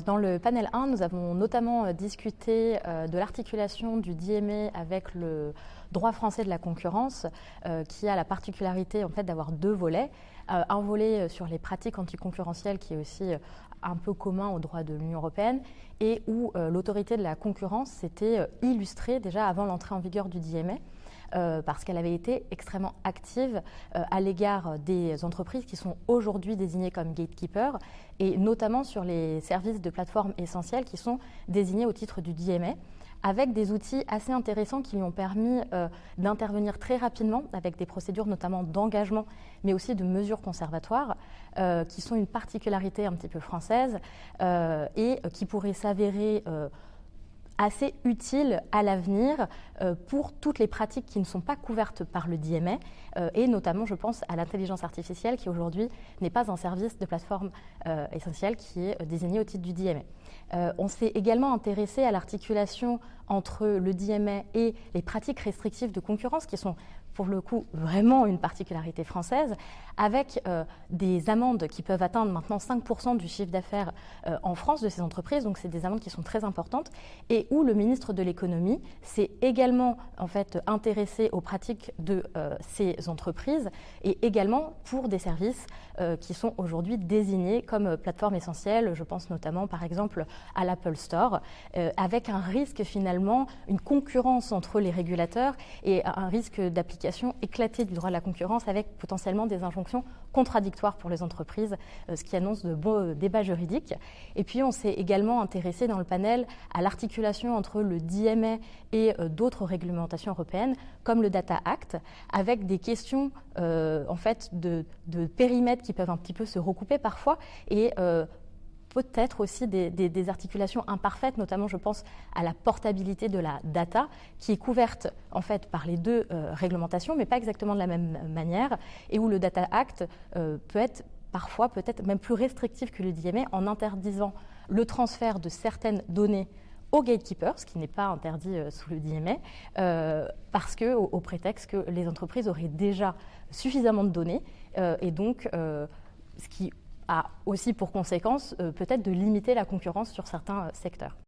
Dans le panel 1, nous avons notamment discuté de l'articulation du DMA avec le droit français de la concurrence, qui a la particularité en fait, d'avoir deux volets. Un volet sur les pratiques anticoncurrentielles qui est aussi un peu commun au droit de l'Union européenne et où l'autorité de la concurrence s'était illustrée déjà avant l'entrée en vigueur du DMA. Parce qu'elle avait été extrêmement active à l'égard des entreprises qui sont aujourd'hui désignées comme gatekeepers et notamment sur les services de plateforme essentiels qui sont désignés au titre du DMA avec des outils assez intéressants qui lui ont permis d'intervenir très rapidement avec des procédures notamment d'engagement mais aussi de mesures conservatoires qui sont une particularité un petit peu française et qui pourraient s'avérer assez utile à l'avenir pour toutes les pratiques qui ne sont pas couvertes par le DMA et notamment je pense à l'intelligence artificielle qui aujourd'hui n'est pas un service de plateforme essentiel qui est désigné au titre du DMA. On s'est également intéressé à l'articulation entre le DMA et les pratiques restrictives de concurrence qui sont pour le coup vraiment une particularité française avec des amendes qui peuvent atteindre maintenant 5% du chiffre d'affaires en France de ces entreprises, donc c'est des amendes qui sont très importantes et où le ministre de l'économie s'est également en fait intéressé aux pratiques de ces entreprises et également pour des services qui sont aujourd'hui désignés comme plateforme essentielle. Je pense notamment par exemple à l'Apple Store, avec un risque finalement, une concurrence entre les régulateurs et un risque d'application éclatée du droit de la concurrence avec potentiellement des injonctions contradictoires pour les entreprises, ce qui annonce de beaux débats juridiques. Et puis on s'est également intéressé dans le panel à l'articulation entre le DMA et d'autres réglementations européennes comme le Data Act, avec des questions en fait de périmètres qui peuvent un petit peu se recouper parfois et peut-être aussi des articulations imparfaites, notamment je pense à la portabilité de la data qui est couverte en fait par les deux réglementations mais pas exactement de la même manière et où le Data Act peut être parfois peut-être même plus restrictif que le DMA en interdisant le transfert de certaines données aux gatekeepers, ce qui n'est pas interdit sous le DMA, parce que au prétexte que les entreprises auraient déjà suffisamment de données et donc ce qui a aussi pour conséquence peut-être de limiter la concurrence sur certains secteurs.